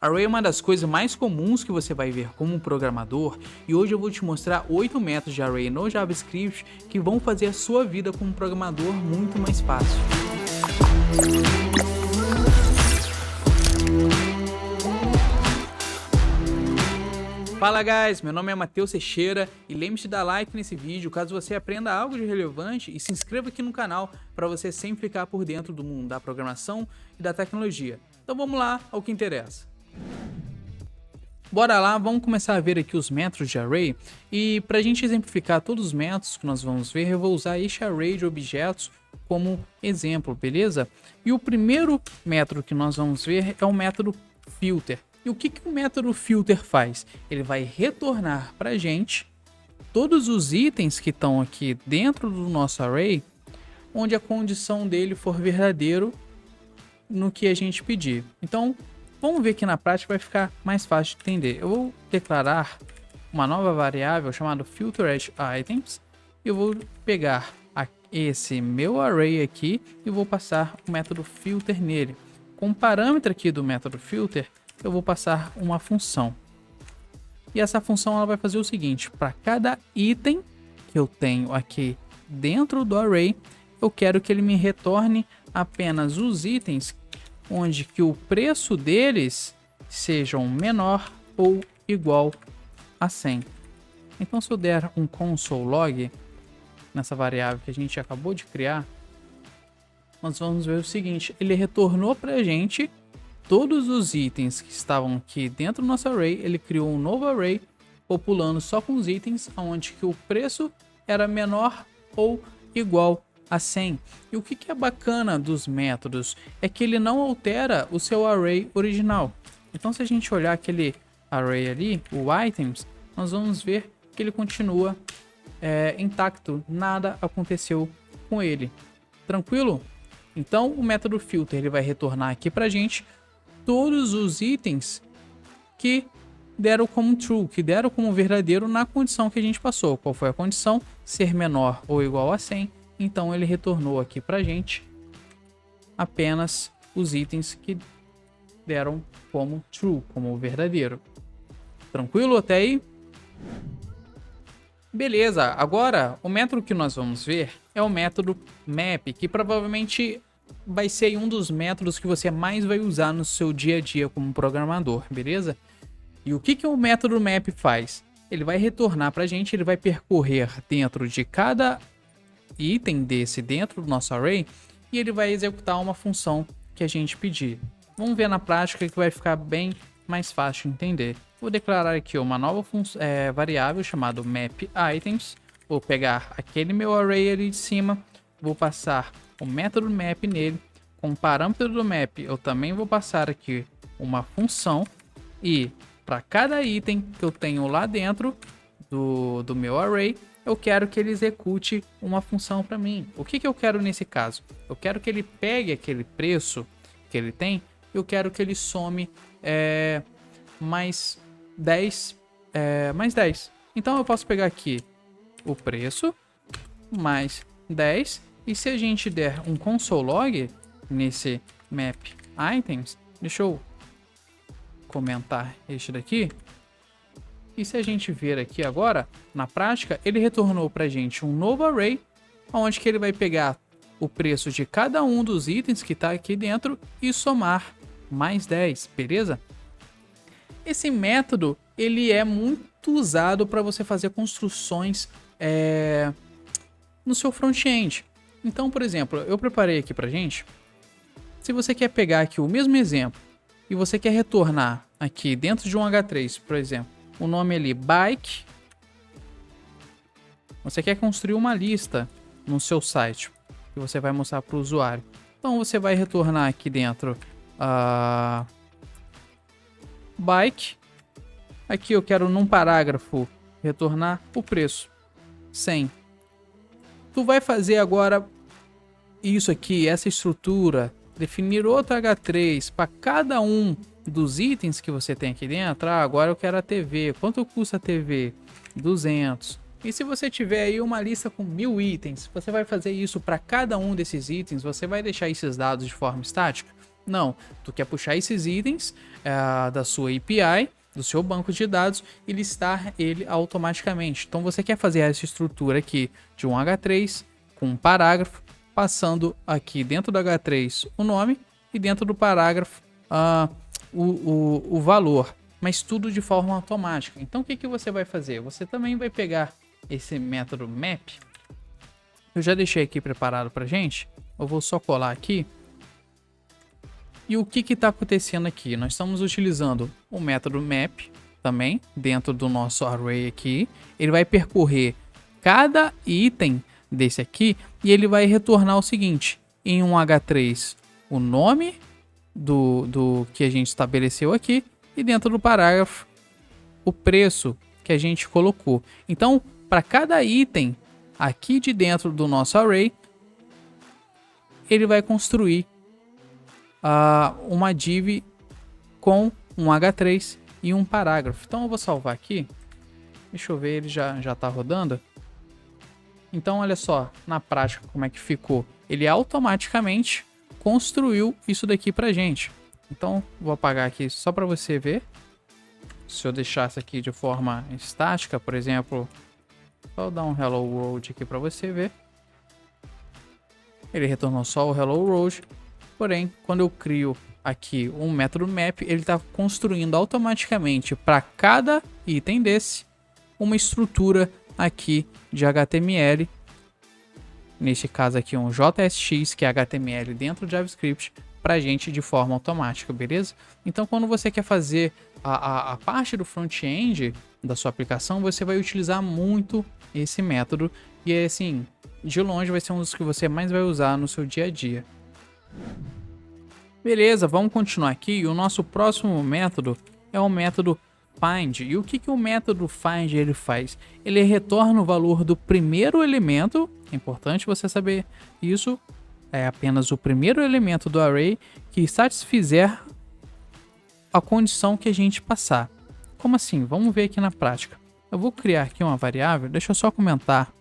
Array é uma das coisas mais comuns que você vai ver como programador, e hoje eu vou te mostrar 8 métodos de Array no JavaScript que vão fazer a sua vida como programador muito mais fácil. Fala guys, meu nome é Matheus Teixeira e lembre-se de dar like nesse vídeo caso você aprenda algo de relevante e se inscreva aqui no canal para você sempre ficar por dentro do mundo da programação e da tecnologia. Então vamos lá ao que interessa. Bora lá, vamos começar a ver aqui os métodos de Array e para a gente exemplificar todos os métodos que nós vamos ver, eu vou usar este Array de objetos como exemplo, beleza? E o primeiro método que nós vamos ver é o método filter. E o que o método filter faz? Ele vai retornar para a gente todos os itens que estão aqui dentro do nosso array, onde a condição dele for verdadeiro no que a gente pedir. Então, vamos ver que na prática vai ficar mais fácil de entender. Eu vou declarar uma nova variável chamada filteredItems. Eu vou pegar esse meu array aqui e vou passar o método filter nele. Com o parâmetro aqui do método filter, eu vou passar uma função. E essa função ela vai fazer o seguinte: para cada item que eu tenho aqui dentro do array, eu quero que ele me retorne apenas os itens onde que o preço deles sejam menor ou igual a 100. Então, se eu der um console log nessa variável que a gente acabou de criar, nós vamos ver o seguinte: ele retornou para a gente todos os itens que estavam aqui dentro do nosso array. Ele criou um novo array populando só com os itens onde que o preço era menor ou igual a 100. E o que é bacana dos métodos é que ele não altera o seu array original. Então, se a gente olhar aquele array ali, o items, nós vamos ver que ele continua intacto, nada aconteceu com ele. Tranquilo? Então, o método filter ele vai retornar aqui para a gente todos os itens que deram como true, que deram como verdadeiro na condição que a gente passou. Qual foi a condição? Ser menor ou igual a 100. Então ele retornou aqui pra gente apenas os itens que deram como true, como verdadeiro. Tranquilo até aí? Beleza, agora o método que nós vamos ver é o método map, que provavelmente vai ser um dos métodos que você mais vai usar no seu dia a dia como programador, beleza? E o que o método map faz? Ele vai retornar pra gente, ele vai percorrer dentro de cada item desse dentro do nosso array e ele vai executar uma função que a gente pedir. Vamos ver na prática que vai ficar bem mais fácil de entender. Vou declarar aqui uma nova variável chamada mapItems. Vou pegar aquele meu array ali de cima, vou passar o método map nele. Com o parâmetro do map eu também vou passar aqui uma função e para cada item que eu tenho lá dentro do meu array, eu quero que ele execute uma função para mim. O que eu quero nesse caso? Eu quero que ele pegue aquele preço que ele tem, eu quero que ele some mais 10. Então eu posso pegar aqui o preço mais 10 e se a gente der um console log nesse map items, deixa eu comentar este daqui. E se a gente ver aqui agora, na prática, ele retornou para a gente um novo array, onde que ele vai pegar o preço de cada um dos itens que está aqui dentro e somar mais 10, beleza? Esse método ele é muito usado para você fazer construções no seu front-end. Então, por exemplo, eu preparei aqui para gente. Se você quer pegar aqui o mesmo exemplo e você quer retornar aqui dentro de um H3, por exemplo, o nome ali, bike. Você quer construir uma lista no seu site que você vai mostrar para o usuário. Então você vai retornar aqui dentro bike. Aqui eu quero num parágrafo retornar o preço 100. Tu vai fazer agora isso aqui, essa estrutura, definir outro H3 para cada um dos itens que você tem aqui dentro. Agora eu quero a TV. Quanto custa a TV? 200. E se você tiver aí uma lista com 1000 itens, você vai fazer isso para cada um desses itens? Você vai deixar esses dados de forma estática? Não, tu quer puxar esses itens da sua API, do seu banco de dados e listar ele automaticamente. Então você quer fazer essa estrutura aqui de um H3 com um parágrafo, passando aqui dentro do H3 o nome e dentro do parágrafo o valor, mas tudo de forma automática. Então o que você vai fazer? Você também vai pegar esse método map. Eu já deixei aqui preparado pra gente. Eu vou só colar aqui. E o que está acontecendo aqui? Nós estamos utilizando o método map também dentro do nosso array aqui. Ele vai percorrer cada item desse aqui e ele vai retornar o seguinte: em um H3 o nome do que a gente estabeleceu aqui e dentro do parágrafo o preço que a gente colocou. Então, para cada item aqui de dentro do nosso array, ele vai construir uma div com um H3 e um parágrafo. Então eu vou salvar aqui. Deixa eu ver, ele já tá rodando. Então olha só, na prática como é que ficou. Ele automaticamente construiu isso daqui pra gente. Então vou apagar aqui só para você ver. Se eu deixasse aqui de forma estática, por exemplo, vou dar um hello world aqui para você ver. Ele retornou só o hello world. Porém, quando eu crio aqui um método map, ele está construindo automaticamente para cada item desse uma estrutura aqui de HTML. Nesse caso aqui um JSX, que é HTML dentro do JavaScript, para a gente de forma automática, beleza? Então quando você quer fazer a parte do front-end da sua aplicação, você vai utilizar muito esse método. E assim, de longe vai ser um dos que você mais vai usar no seu dia a dia. Beleza, vamos continuar aqui. O nosso próximo método é o método find. E o que o método find ele faz? Ele retorna o valor do primeiro elemento. É importante você saber isso. É apenas o primeiro elemento do array que satisfizer a condição que a gente passar. Como assim? Vamos ver aqui na prática. Eu vou criar aqui uma variável. Deixa eu só comentar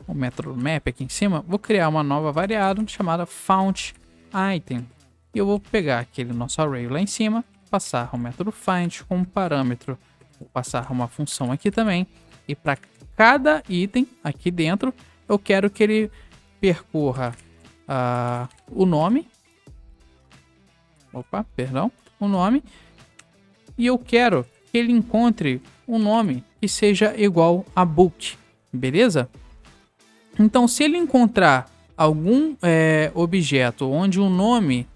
o método map aqui em cima. Vou criar uma nova variável chamada foundItem. E eu vou pegar aquele nosso array lá em cima, passar o método find como parâmetro. Vou passar uma função aqui também. E para cada item aqui dentro, eu quero que ele percorra o nome. Opa, perdão. O nome. E eu quero que ele encontre um nome que seja igual a book. Beleza? Então, se ele encontrar algum objeto onde o nome,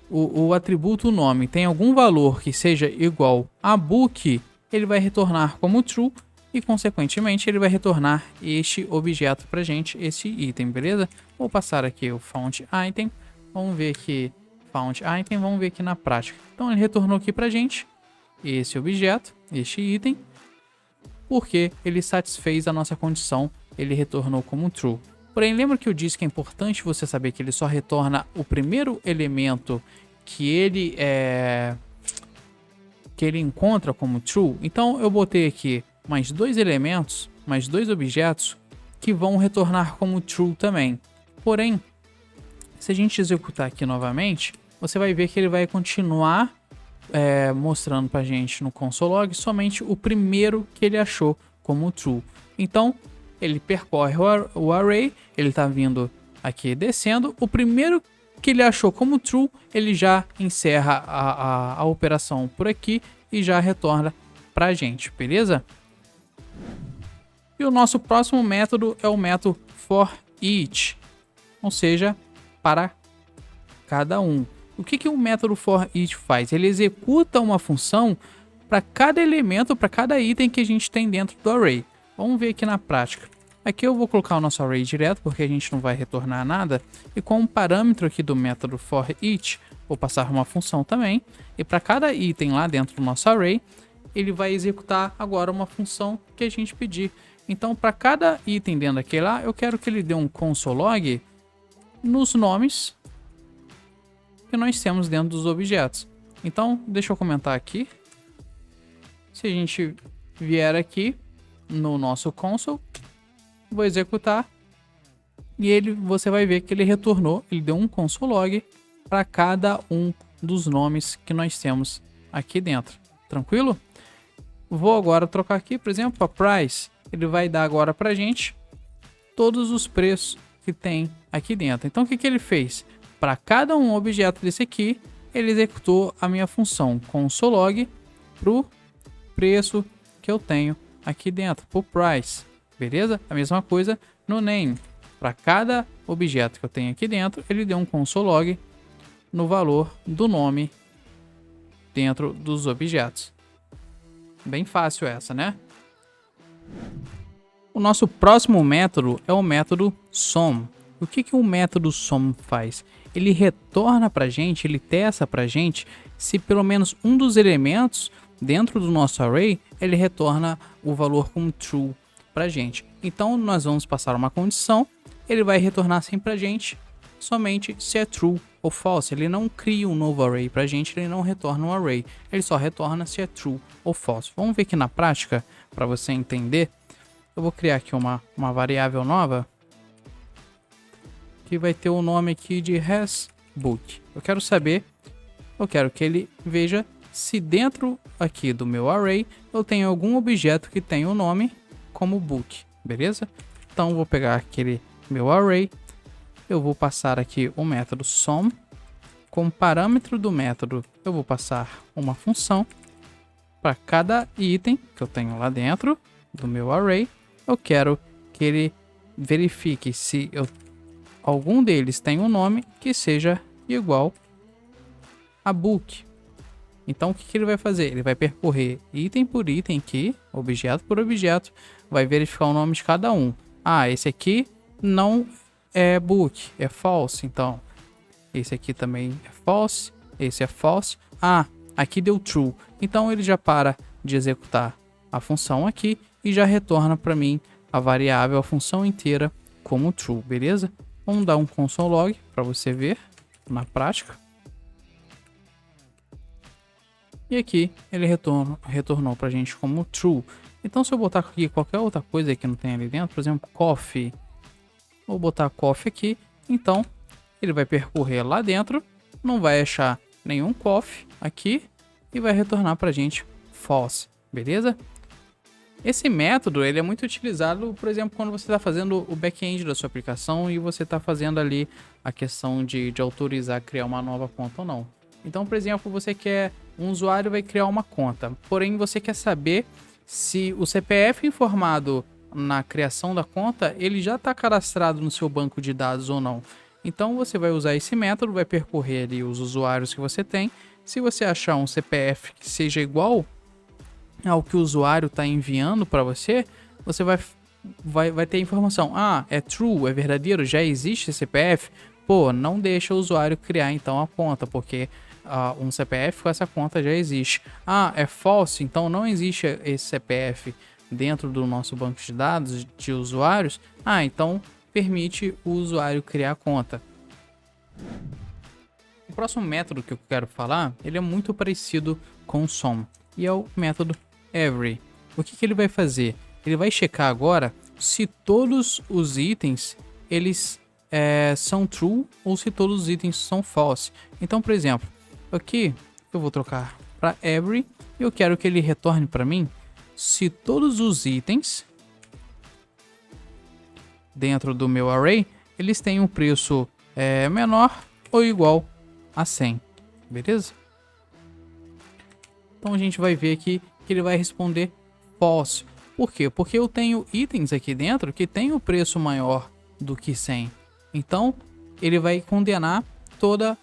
o atributo nome tem algum valor que seja igual a book, ele vai retornar como true e, consequentemente, ele vai retornar este objeto pra gente, esse item, beleza? Vou passar aqui o foundItem, vamos ver aqui, foundItem, vamos ver aqui na prática. Então, ele retornou aqui pra gente esse objeto, este item, porque ele satisfez a nossa condição, ele retornou como true. Porém, lembra que eu disse que é importante você saber que ele só retorna o primeiro elemento que ele encontra como true? Então, eu botei aqui mais dois elementos, mais dois objetos que vão retornar como true também. Porém, se a gente executar aqui novamente, você vai ver que ele vai continuar mostrando pra gente no console log somente o primeiro que ele achou como true. Então, ele percorre o array, ele tá vindo aqui descendo, o primeiro que ele achou como true, ele já encerra a operação por aqui e já retorna pra gente, beleza? E o nosso próximo método é o método forEach, ou seja, para cada um. O que o método forEach faz? Ele executa uma função para cada elemento, para cada item que a gente tem dentro do array. Vamos ver aqui na prática. Aqui eu vou colocar o nosso array direto, porque a gente não vai retornar nada. E com o parâmetro aqui do método forEach, vou passar uma função também. E para cada item lá dentro do nosso array, ele vai executar agora uma função que a gente pedir. Então, para cada item dentro daquele lá, eu quero que ele dê um console log nos nomes que nós temos dentro dos objetos. Então, deixa eu comentar aqui. Se a gente vier aqui no nosso console, vou executar e você vai ver que ele retornou, ele deu um console log para cada um dos nomes que nós temos aqui dentro. Tranquilo? Vou agora trocar aqui, por exemplo, a price. Ele vai dar agora para a gente todos os preços que tem aqui dentro. Então, o que ele fez? Para cada um objeto desse aqui, ele executou a minha função console.log para o preço que eu tenho aqui dentro, para o price. Beleza? A mesma coisa no name. Para cada objeto que eu tenho aqui dentro, ele deu um console.log no valor do nome dentro dos objetos. Bem fácil essa, né? O nosso próximo método é o método sum. O que o método sum faz? Ele retorna para a gente, ele testa para a gente se pelo menos um dos elementos dentro do nosso array, ele retorna o valor como true para a gente. Então, nós vamos passar uma condição, ele vai retornar sempre para a gente somente se é true ou false. Ele não cria um novo array para a gente, ele não retorna um array, ele só retorna se é true ou false. Vamos ver aqui na prática, para você entender. Eu vou criar aqui uma variável nova, que vai ter o nome aqui de hasBook. Eu quero que ele veja se dentro aqui do meu array eu tenho algum objeto que tem o nome como book, beleza? Então eu vou pegar aquele meu array, eu vou passar aqui o método sum, como parâmetro do método eu vou passar uma função para cada item que eu tenho lá dentro do meu array. Eu quero que ele verifique se algum deles tem um nome que seja igual a book. Então o que ele vai fazer? Ele vai percorrer item por item aqui, objeto por objeto, vai verificar o nome de cada um. Ah, esse aqui não é book, é false. Então esse aqui também é false, esse é false. Ah, aqui deu true. Então ele já para de executar a função aqui e já retorna para mim a variável, a função inteira como true, beleza? Vamos dar um console.log para você ver na prática. E aqui ele retornou para a gente como true. Então se eu botar aqui qualquer outra coisa que não tem ali dentro, por exemplo, coffee, vou botar coffee aqui, então ele vai percorrer lá dentro, não vai achar nenhum coffee aqui e vai retornar para a gente false, beleza? Esse método ele é muito utilizado, por exemplo, quando você está fazendo o back-end da sua aplicação e você está fazendo ali a questão de autorizar criar uma nova conta ou não. Então, por exemplo, um usuário vai criar uma conta, porém você quer saber se o CPF informado na criação da conta, ele já está cadastrado no seu banco de dados ou não. Então você vai usar esse método, vai percorrer ali os usuários que você tem. Se você achar um CPF que seja igual ao que o usuário está enviando para você, você vai ter informação. Ah, é true, é verdadeiro, já existe esse CPF? Pô, não deixa o usuário criar então a conta, porque um CPF com essa conta já existe. Ah, é false, então não existe esse CPF dentro do nosso banco de dados de usuários. Ah, então permite o usuário criar a conta. O próximo método que eu quero falar, ele é muito parecido com o sum, e é o método every. O que ele vai fazer? Ele vai checar agora se todos os itens eles são true ou se todos os itens são false. Então, por exemplo, aqui eu vou trocar para every e eu quero que ele retorne para mim se todos os itens dentro do meu array eles têm um preço menor ou igual a 100, beleza? Então a gente vai ver aqui que ele vai responder false. Por quê? Porque eu tenho itens aqui dentro que tem o preço maior do que 100. Então ele vai condenar toda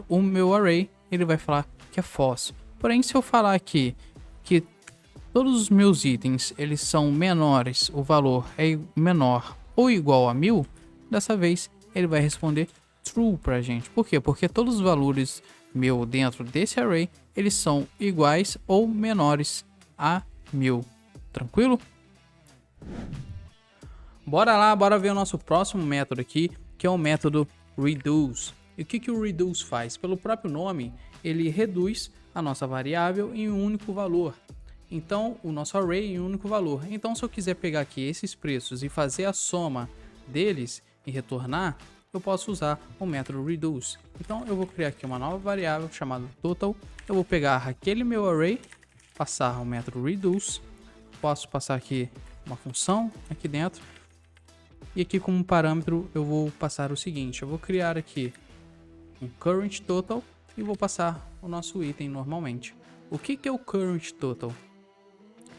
o meu array, ele vai falar que é false. Porém, se eu falar aqui que todos os meus itens eles são menores, o valor é menor ou igual a 1000, dessa vez ele vai responder true pra gente. Por quê? Porque todos os valores meu dentro desse array eles são iguais ou menores a 1000. Tranquilo? Bora lá, bora ver o nosso próximo método aqui, que é o método reduce. E o que o reduce faz? Pelo próprio nome, ele reduz a nossa variável em um único valor. Então, o nosso array em um único valor. Então, se eu quiser pegar aqui esses preços e fazer a soma deles e retornar, eu posso usar o método reduce. Então eu vou criar aqui uma nova variável chamada total. Eu vou pegar aquele meu array, passar o método reduce. Posso passar aqui uma função aqui dentro. E aqui como parâmetro eu vou passar o seguinte. Eu vou criar aqui um current total e vou passar o nosso item normalmente. O que é o current total?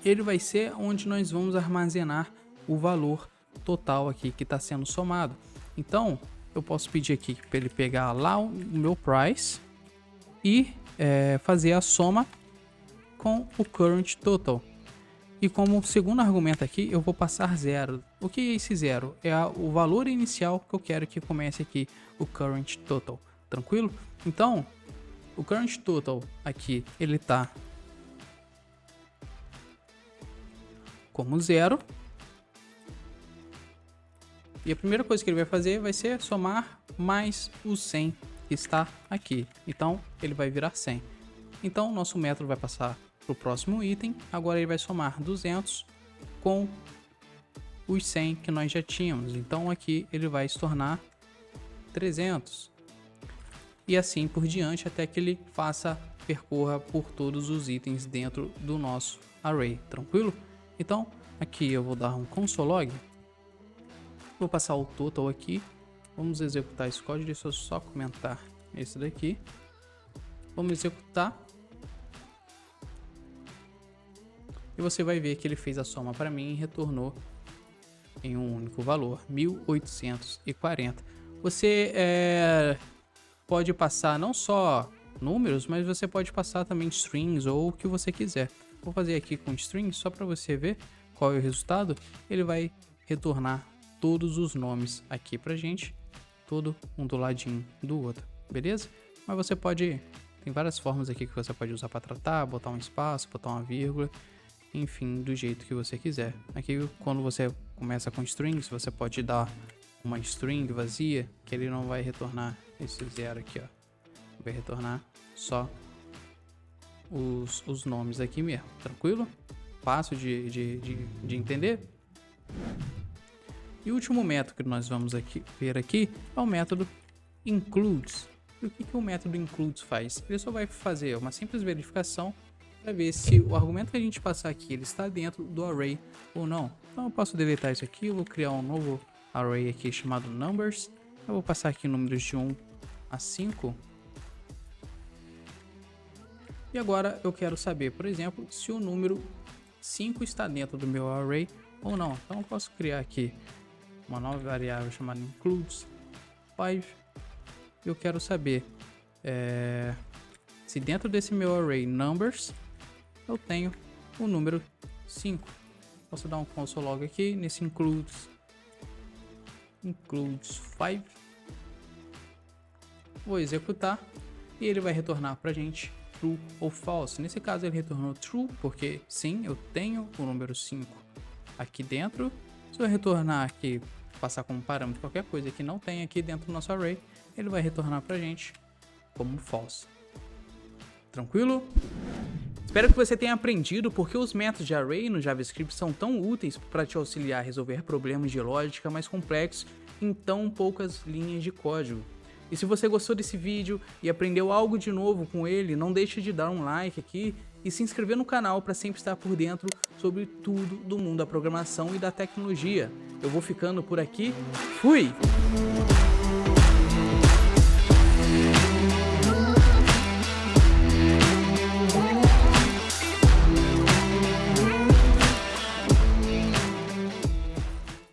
Ele vai ser onde nós vamos armazenar o valor total aqui que está sendo somado. Então eu posso pedir aqui para ele pegar lá o meu price e fazer a soma com o current total. E como segundo argumento aqui, eu vou passar 0. O que é esse 0? É o valor inicial que eu quero que comece aqui o current total. Tranquilo? Então, o current total aqui, ele tá como 0. E a primeira coisa que ele vai fazer vai ser somar mais o 100 que está aqui. Então, ele vai virar 100. Então, nosso método vai passar para o próximo item. Agora ele vai somar 200 com os 100 que nós já tínhamos. Então aqui ele vai se tornar 300. E assim por diante até que ele percorra por todos os itens dentro do nosso array. Tranquilo? Então aqui eu vou dar um console log. Vou passar o total aqui. Vamos executar esse código. Deixa eu só comentar esse daqui. Vamos executar. E você vai ver que ele fez a soma para mim e retornou em um único valor, 1840. Você pode passar não só números, mas você pode passar também strings ou o que você quiser. Vou fazer aqui com strings só para você ver qual é o resultado. Ele vai retornar todos os nomes aqui pra gente, todo um do ladinho do outro, beleza? Mas você pode, tem várias formas aqui que você pode usar para tratar, botar um espaço, botar uma vírgula. Enfim, do jeito que você quiser. Aqui, quando você começa com strings, você pode dar uma string vazia, que ele não vai retornar esse 0 aqui, ó. Vai retornar só os nomes aqui mesmo, tranquilo? Fácil de entender? E o último método que nós vamos ver aqui é o método includes. E o que o método includes faz? Ele só vai fazer uma simples verificação para ver se o argumento que a gente passar aqui ele está dentro do array ou não. Então eu posso deletar isso aqui, eu vou criar um novo array aqui chamado numbers. Eu vou passar aqui números de 1 a 5. E agora eu quero saber, por exemplo, se o número 5 está dentro do meu array ou não. Então eu posso criar aqui uma nova variável chamada includes 5. Eu quero saber se dentro desse meu array numbers eu tenho o número 5. Posso dar um console log aqui nesse includes 5. Vou executar e ele vai retornar pra gente true ou false. Nesse caso ele retornou true porque sim, eu tenho o número 5 aqui dentro. Se eu retornar aqui, passar como parâmetro qualquer coisa que não tem aqui dentro do nosso array, ele vai retornar pra gente como false. Tranquilo? Espero que você tenha aprendido porque os métodos de array no JavaScript são tão úteis para te auxiliar a resolver problemas de lógica mais complexos em tão poucas linhas de código. E se você gostou desse vídeo e aprendeu algo de novo com ele, não deixe de dar um like aqui e se inscrever no canal para sempre estar por dentro sobre tudo do mundo da programação e da tecnologia. Eu vou ficando por aqui. Fui!